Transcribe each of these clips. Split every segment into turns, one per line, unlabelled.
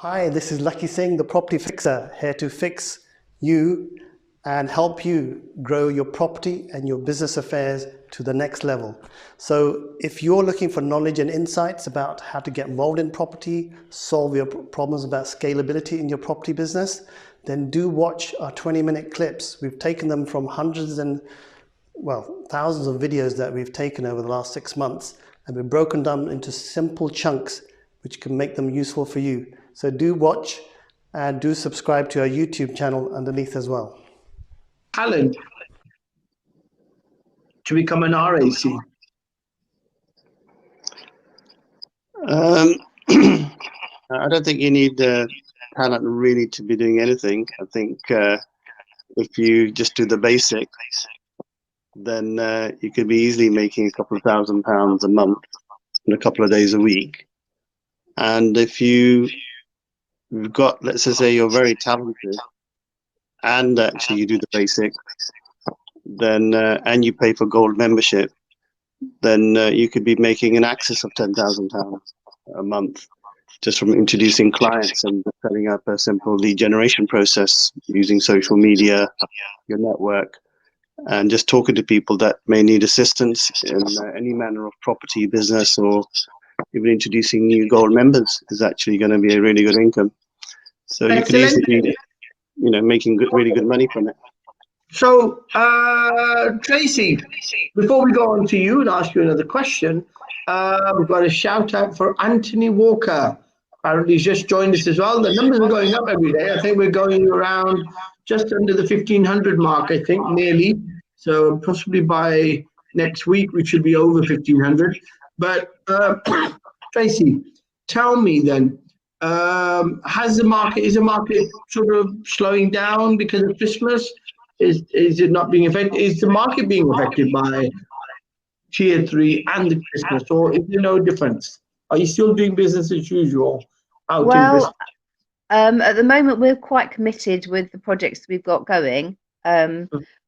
Hi, this is Lakhi Singh, the property fixer, here to fix you and help you grow your property and your business affairs to the next level. So if you're looking for knowledge and insights about how to get involved in property, solve your problems about scalability in your property business, then do watch our 20-minute clips. We've taken them from hundreds and, well, thousands of videos that we've taken over the last 6 months, and we've broken them into simple chunks which can make them useful for you. So do watch and do subscribe to our YouTube channel underneath as well.
Talent to become an RAC?
I don't think you need talent really to be doing anything. I think if you just do the basic, then you could be easily making a couple of £1,000 a month and a couple of days a week. And if you've got, let's just say you're very talented and actually you do the basic, then and you pay for gold membership, then you could be making in excess of £10,000 a month just from introducing clients and setting up a simple lead generation process using social media, your network, and just talking to people that may need assistance in any manner of property business, or even introducing new gold members is actually going to be a really good income. So you could easily be, making really good money from it.
So, Tracy, before we go on to you and ask you another question, we've got a shout out for Anthony Walker. Apparently he's just joined us as well. The numbers are going up every day. I think we're going around just under the 1,500 mark, I think, nearly. So possibly by next week, we should be over 1,500. But Tracy, tell me then, is the market sort of slowing down because of Christmas? Is it not being affected? Is the market being affected by Tier 3 and the Christmas, or is there no difference? Are you still doing business as usual?
Well, at the moment, we're quite committed with the projects we've got going.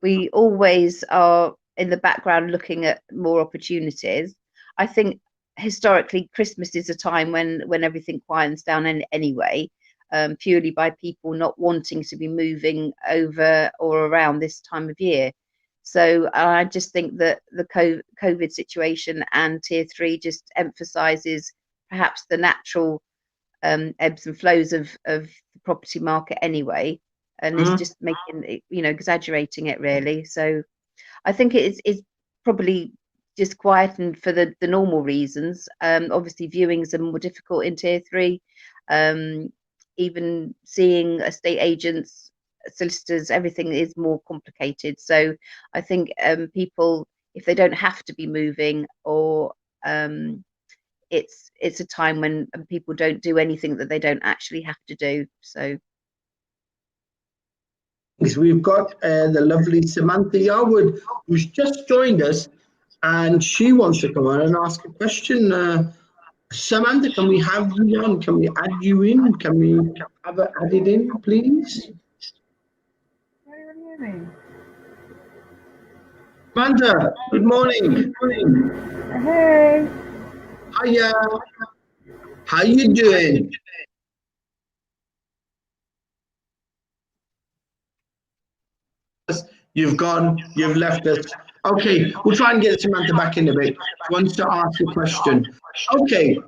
We always are in the background looking at more opportunities. I think historically, Christmas is a time when everything quiets down anyway. Purely by people not wanting to be moving over or around this time of year. So I just think that the COVID situation and Tier 3 just emphasises perhaps the natural ebbs and flows of the property market anyway, and it's just making it, exaggerating it really. So I think it's probably just quietened for the normal reasons. Obviously viewings are more difficult in Tier 3. Even seeing estate agents, solicitors, everything is more complicated. So I think people, if they don't have to be moving, or it's a time when people don't do anything that they don't actually have to do. So
we've got the lovely Samantha Yarwood, who's just joined us, and she wants to come on and ask a question. Samantha, can we have you on? Can we add you in? Can we have it added in, please? Samantha, good morning.
Hey.
Hiya. How you doing? You've gone, you've left us. Okay, we'll try and get Samantha back in a bit. She wants to ask a question. Okay,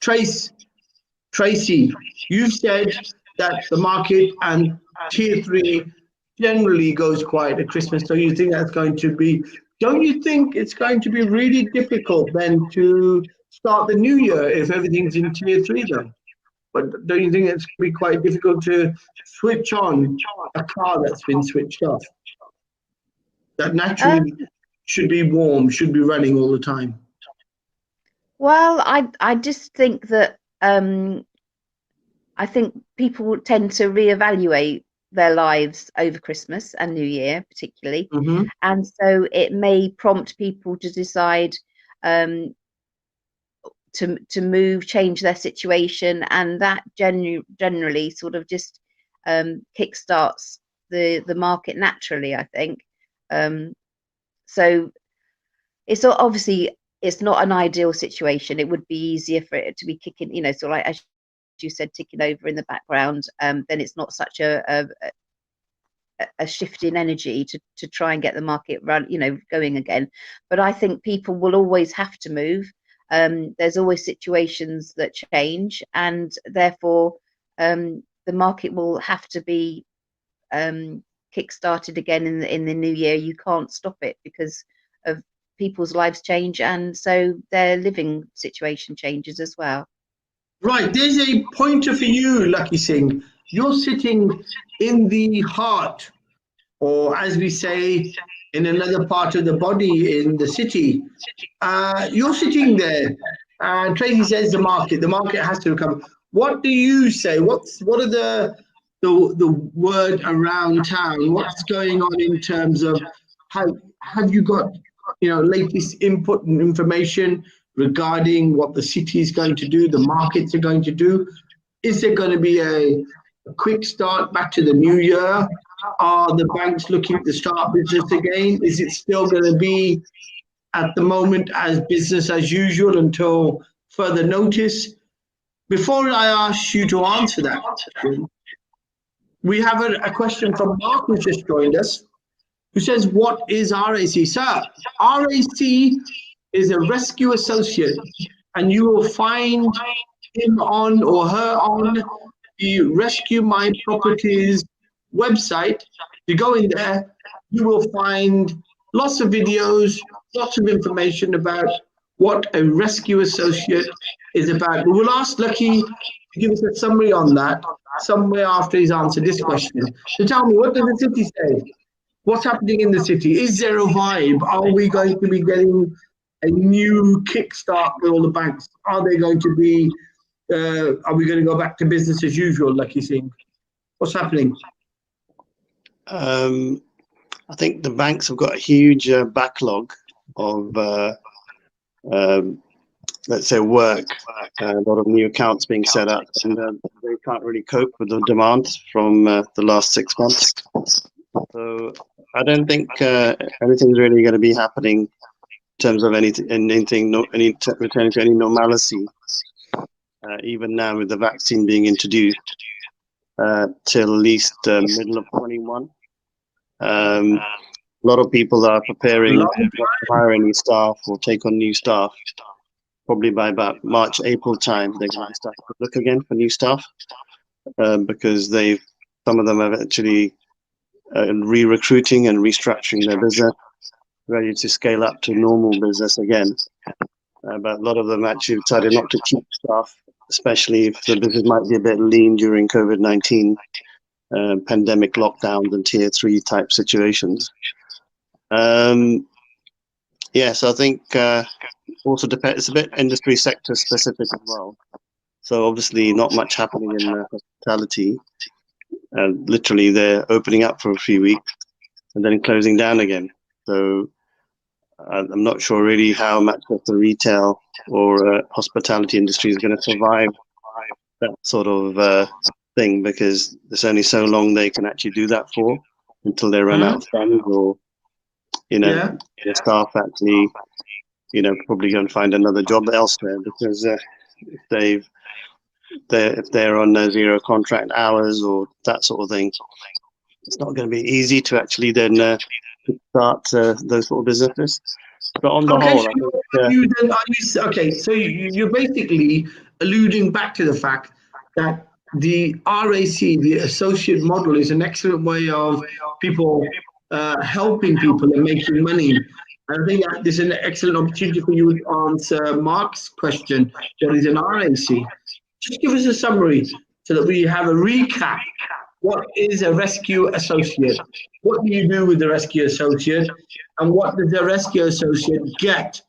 Tracy, you said that the market and Tier 3 generally goes quiet at Christmas. So you think that's going to be, don't you think it's going to be really difficult then to start the new year if everything's in Tier 3 then? But don't you think it's going to be quite difficult to switch on a car that's been switched off? That naturally should be warm, should be running all the time.
Well, I just think that I think people tend to reevaluate their lives over Christmas and New Year, particularly, and so it may prompt people to decide to move, change their situation, and that generally sort of just kickstarts the market naturally, I think. So it's obviously, it's not an ideal situation. It would be easier for it to be kicking, sort of like, as you said, ticking over in the background, then it's not such a shift in energy to try and get the market going again. But I think people will always have to move. There's always situations that change, and therefore the market will have to be kick-started again in the new year. You can't stop it because of people's lives change, and so their living situation changes as well.
Right, there's a pointer for you, Lakhi Singh. You're sitting in the heart, or as we say, in another part of the body in the city. You're sitting there, and Tracy says the market has to recover. What do you say? What are the word around town? What's going on in terms of have you got latest input and information regarding what the city is going to do, the markets are going to do? Is there going to be a quick start back to the new year? Are the banks looking to start business again? Is it still going to be at the moment as business as usual until further notice? Before I ask you to answer that question, we have a question from Mark, who's just joined us, who says, what is RAC? Sir, RAC is a rescue associate, and you will find him on or her on the Rescuemyproperties website. You go in there, you will find lots of videos, lots of information about what a rescue associate is about. We will ask Lakhi to give us a summary on that somewhere after he's answered this question. So tell me, what does the city say? What's happening in the city? Is there a vibe? Are we going to be getting a new kickstart with all the banks? Are they going to be, are we going to go back to business as usual, Lakhi Singh? What's happening?
I think the banks have got a huge backlog of, let's say, work, a lot of new accounts being set up, and they can't really cope with the demand from the last 6 months. So I don't think anything's really going to be happening in terms of returning to any normalcy, even now with the vaccine being introduced, till at least middle of 21. A lot of people are preparing to hire any staff or take on new staff. Probably by about March, April time, they're going to start to look again for new staff, because some of them have actually re-recruiting and restructuring their business, ready to scale up to normal business again. But a lot of them actually decided not to keep staff, especially if the business might be a bit lean during COVID-19 pandemic lockdowns and tier 3 type situations. So I think also depends. It's a bit industry sector specific as well. So obviously not much happening in hospitality. Literally they're opening up for a few weeks and then closing down again. So I'm not sure really how much of the retail or hospitality industry is going to survive that sort of thing, because there's only so long they can actually do that for until they run out of funds, or their staff actually probably go and find another job elsewhere, because if they're on 0 contract hours or that sort of thing, it's not going to be easy to actually then start those sort of businesses. But on the whole,
so you're basically alluding back to the fact that the RAC, the associate model, is an excellent way of people helping people and making money. And I think that this is an excellent opportunity for you to answer Mark's question, what is an RAC? Just give us a summary so that we have a recap. What is a rescue associate? What do you do with the rescue associate? And what does the rescue associate get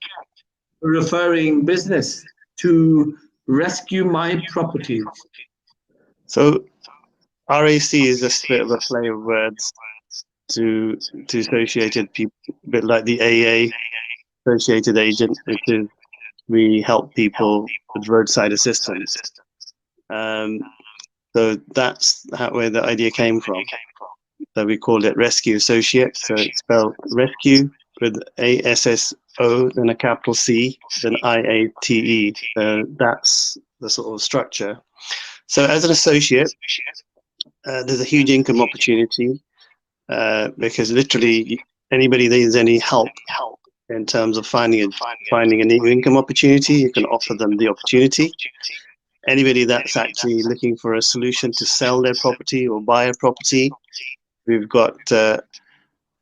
for referring business to Rescuemyproperties?
So RAC is just a bit of a play of words to associated people, a bit like the AA, associated agent, which is we help people with roadside assistance. So that's where the idea came from. So we called it Rescue Associate. So it's spelled rescue with ASSO, then a capital C, then IATE. That's the sort of structure. So as an associate, there's a huge income opportunity because literally anybody that needs any help in terms of finding a new income opportunity, you can offer them the opportunity. Anybody that's actually looking for a solution to sell their property or buy a property, we've got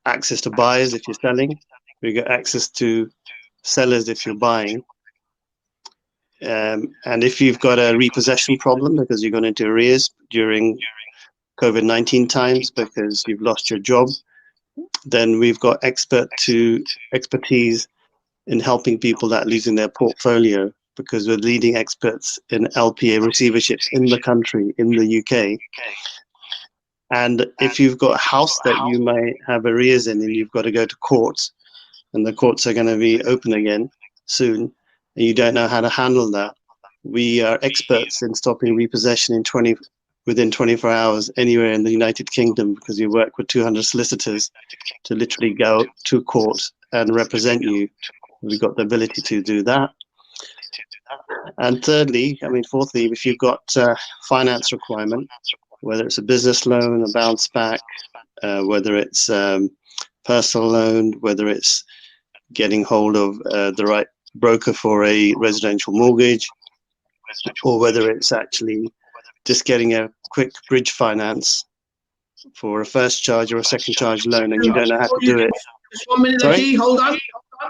access to buyers if you're selling. We've got access to sellers if you're buying. And if you've got a repossession problem because you've gone into arrears during COVID-19 times because you've lost your job, then we've got expertise in helping people that are losing their portfolio, because we're leading experts in LPA receiverships in the country, in the UK. And if you've got a house that you may have arrears in and you've got to go to court, and the courts are going to be open again soon, and you don't know how to handle that, we are experts in stopping repossession within 24 hours anywhere in the United Kingdom, because we work with 200 solicitors to literally go to court and represent you. We've got the ability to do that. And thirdly, fourthly, if you've got finance requirement, whether it's a business loan, a bounce back, whether it's personal loan, whether it's getting hold of the right broker for a residential mortgage, or whether it's actually just getting a quick bridge finance for a first charge or a second charge loan, and you don't know how to do it.
Just 1 minute, Lakhi, hold on.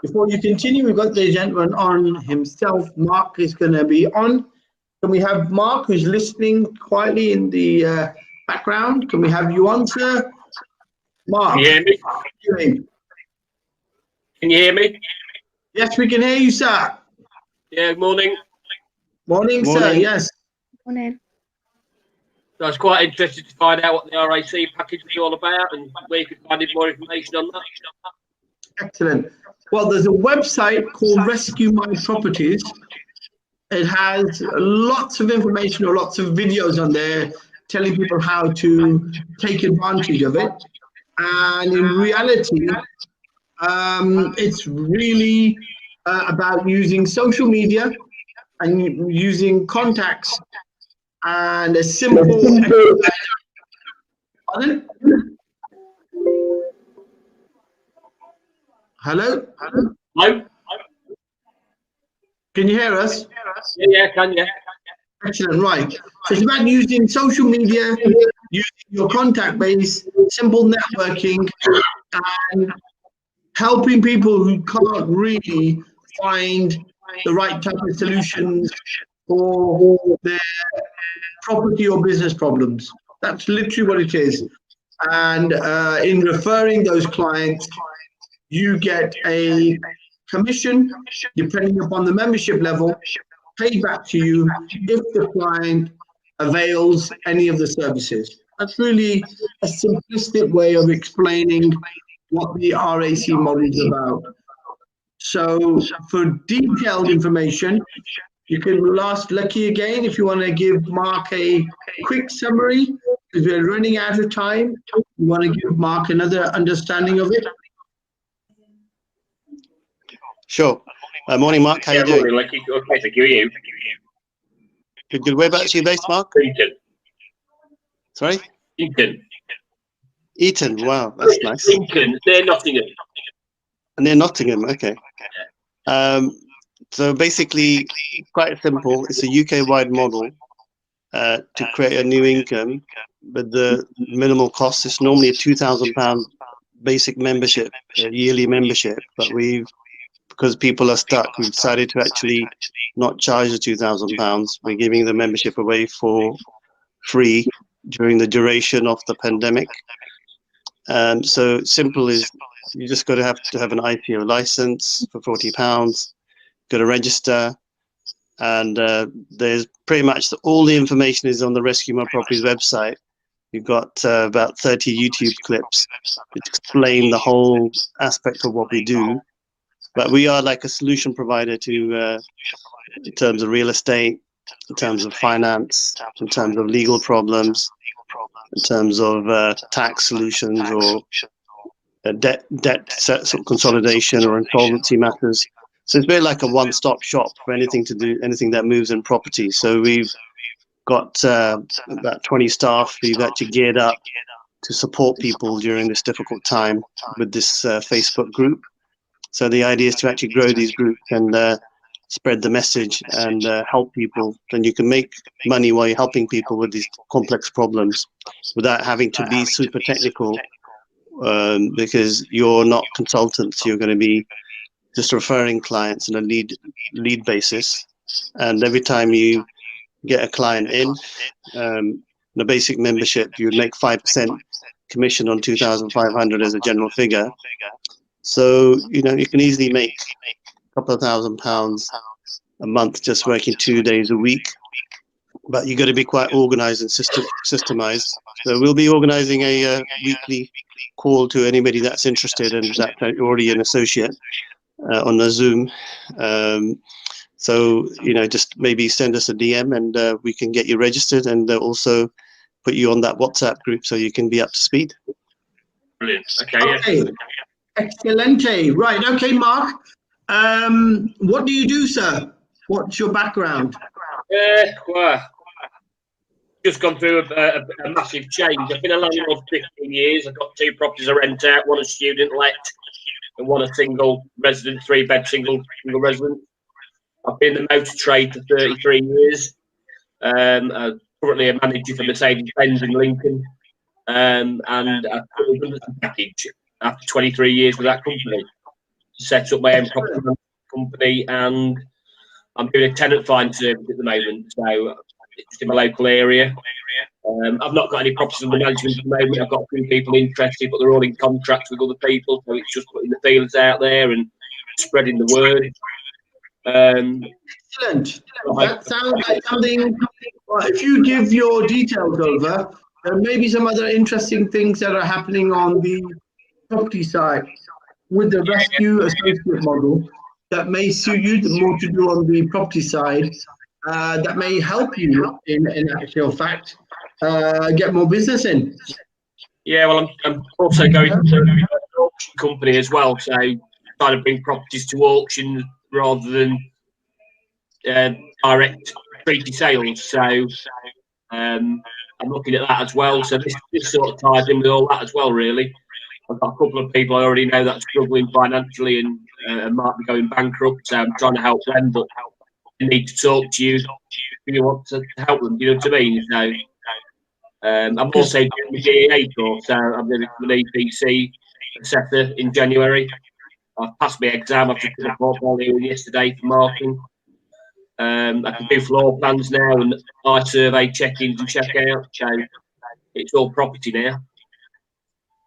Before you continue, we've got the gentleman on himself. Mark is going to be on. Can we have Mark, who's listening quietly in the background? Can we have you on, sir? Mark.
Can you hear me? Can you hear me?
Yes, we can hear you, sir.
Yeah, morning.
Morning, sir. Yes.
Morning.
So I was quite interested to find out what the RAC package is all about and where you could find more information on that.
Excellent. Well, there's a website called Rescuemyproperties. It has lots of information or lots of videos on there telling people how to take advantage of it. And in reality, it's really about using social media and using contacts and a simple Pardon? Hello?
Hello?
Can you hear us?
Yeah, can you?
Excellent, right. So it's about using social media, using your contact base, simple networking, and helping people who can't really find the right type of solutions for their property or business problems. That's literally what it is. And in referring those clients, you get a commission, depending upon the membership level, paid back to you if the client avails any of the services. That's really a simplistic way of explaining what the RAC model is about. So for detailed information, you can ask Lakhi again if you want to give Mark a quick summary, because we're running out of time. You want to give Mark another understanding of it?
Sure. Morning, Mark. How you doing?
Morning, Lakhi. Okay, thank you.
Good. Whereabouts are you based, Mark?
Eton.
Sorry?
Eton.
Eton. Wow, that's nice.
Eton. They're Nottingham.
Near Nottingham. Okay. So basically, quite simple. It's a UK-wide model to create a new income, but the minimal cost is normally a £2,000 basic membership, a yearly membership. But because people are stuck, we've decided to actually not charge the £2,000. We're giving the membership away for free during the duration of the pandemic. So simple is you just got to have an IPO license for £40. Got to register, and there's pretty much all the information is on the Rescuemyproperties website. You've got about 30 YouTube clips which explain the whole aspect of what we do. But we are like a solution provider to, in terms of real estate, in terms of finance, in terms of legal problems, in terms of tax solutions or debt consolidation or insolvency matters. So it's very like a one-stop shop for anything that moves in property. So we've got about 20 staff who've actually geared up to support people during this difficult time with this Facebook group. So the idea is to actually grow these groups and spread the message and help people. Then you can make money while you're helping people with these complex problems without having to be super technical, because you're not consultants. You're going to be just referring clients on a lead basis. And every time you get a client in, the basic membership, you would make 5% commission on 2,500 as a general figure. So, you know, you can easily make a couple of £1,000 a month just working 2 days a week. But you got to be quite organized and systemized. So we'll be organizing a weekly call to anybody that's interested and that's already an associate on the Zoom. So, you know, just maybe send us a DM and we can get you registered and also put you on that WhatsApp group so you can be up to speed.
Brilliant. Okay. Yeah.
Excellente. Right. Okay, Mark. What do you do, sir? What's your background?
Well, just gone through a massive change. I've been a landlord for 15 years. I've got 2 properties I rent out, one a student let and one a single resident, 3-bed single resident. I've been in the motor trade for 33 years. Currently a manager for Mercedes-Benz in Lincoln. And I've got a redundancy package after 23 years with that company. Set up my own property company, and I'm doing a tenant find service at the moment. So it's in my local area. I've not got any properties under management at the moment. I've got a few people interested, but they're all in contracts with other people. So it's just putting the feelers out there and spreading the word.
Excellent. That sounds like something. If you give your details over, there may be some other interesting things that are happening on the property side with the rescue associate model that may suit you, more to do on the property side, that may help you in actual fact get more business in.
Yeah, well, I'm also going to an auction company as well, so trying to bring properties to auction rather than direct treaty sales. So I'm looking at that as well. So this sort of ties in with all that as well, really. I've got a couple of people I already know that are struggling financially and might be going bankrupt. So I'm trying to help them, but they need to talk to you if you want to help them. You know what I mean? So I'm also doing the DEA course. So I'm doing an EPC assessor in January. I've passed my exam. I've just did a portfolio yesterday for marking. I can do floor plans now and eye survey check-ins and check-outs. So it's all property now.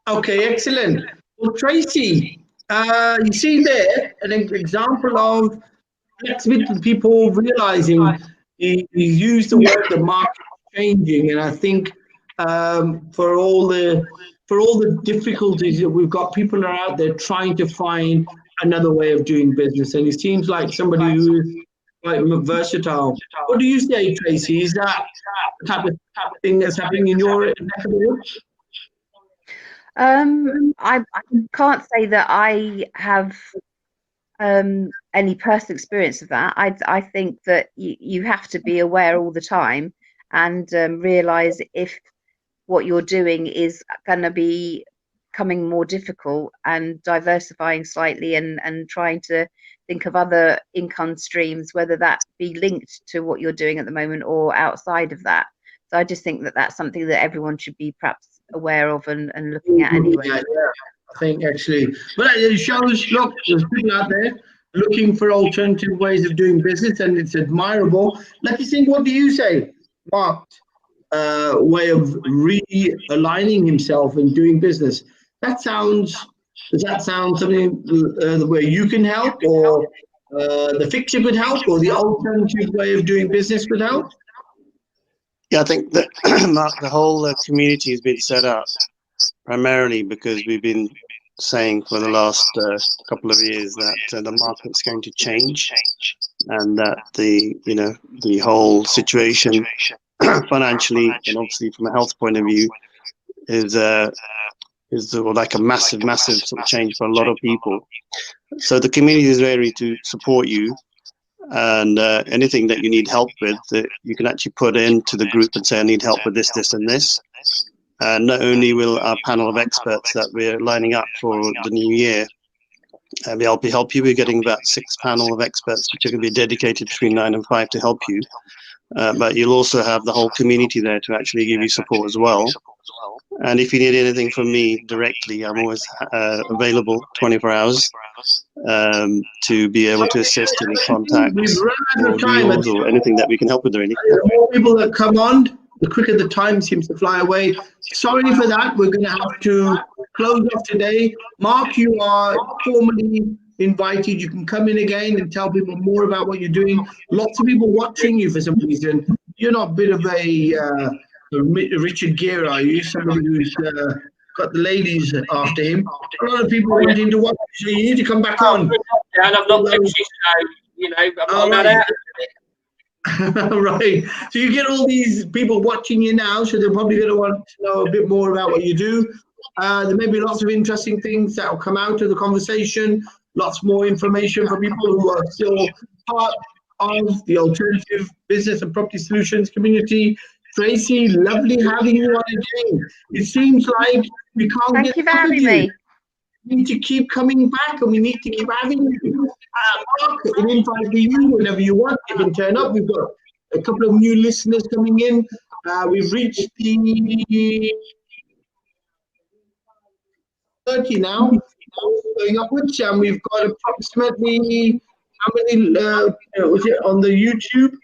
Okay, excellent. Well, Tracy, you see there an example of flexibility, people realizing you use the word the market changing, and I think for all the difficulties that we've got, people are out there trying to find another way of doing business, and it seems like somebody who is quite versatile. What do you say, Tracy? Is that the type of thing that's happening in your neck of the woods?
I can't say that I have any personal experience of that. I think that you have to be aware all the time and realize if what you're doing is going to be becoming more difficult, and diversifying slightly and trying to think of other income streams, whether that be linked to what you're doing at the moment or outside of that. So I just think that that's something that everyone should be perhaps aware of and looking at anyway.
Yeah, I think actually, but it shows, look, there's people out there looking for alternative ways of doing business, and it's admirable. Lakhi Singh, what do you say? Mark, way of realigning himself and doing business. Does that sound something where you can help, or the fixer could help, or the alternative way of doing business could help?
Yeah, I think that the whole community has been set up primarily because we've been saying for the last couple of years that the market's going to change, and that the whole situation financially and obviously from a health point of view is like a massive sort of change for a lot of people. So the community is ready to support you, And anything that you need help with, you can actually put into the group and say, I need help with this, this, and this. And not only will our panel of experts that we're lining up for the new year be able to help you, we're getting about 6 panel of experts which are going to be dedicated between 9 and 5 to help you. But you'll also have the whole community there to actually give you support as well. And if you need anything from me directly, I'm always available 24 hours to be able to assist any contacts or deals or anything that we can help with really.
The more people that come on, the quicker the time seems to fly away. Sorry for that. We're going to have to close off today. Mark, you are formally invited. You can come in again and tell people more about what you're doing. Lots of people watching you for some reason. You're not a bit of a Richard Gere, are you? Somebody who's got the ladies after him. A lot of people wanting to watch, so you need to come back on.
Yeah, and I've not pushed it, so, you know, I'm not out.
Right. So you get all these people watching you now, so they're probably going to want to know a bit more about what you do. There may be lots of interesting things that will come out of the conversation, lots more information for people who are still part of the alternative business and property solutions community. Tracy, lovely having you on again. It seems like we can't
Thank
get
you for
enough of
having
you.
me.
We need to keep coming back, and we need to keep having you. Mark, an invite for you whenever you want. You can turn up. We've got a couple of new listeners coming in. We've reached the 30 now, going upwards, and we've got approximately how many was it on the YouTube?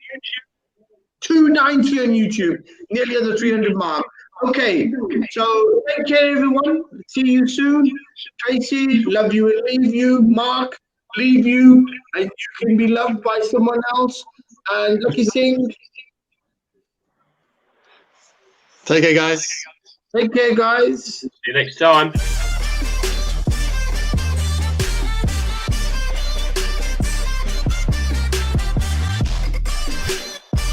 290 on YouTube, nearly at the 300 mark. Okay, so take care, everyone. See you soon. Tracy, love you and leave you. Mark, leave you, and you can be loved by someone else. And Lakhi Singh.
Take care, guys.
Take care, guys.
See you next time.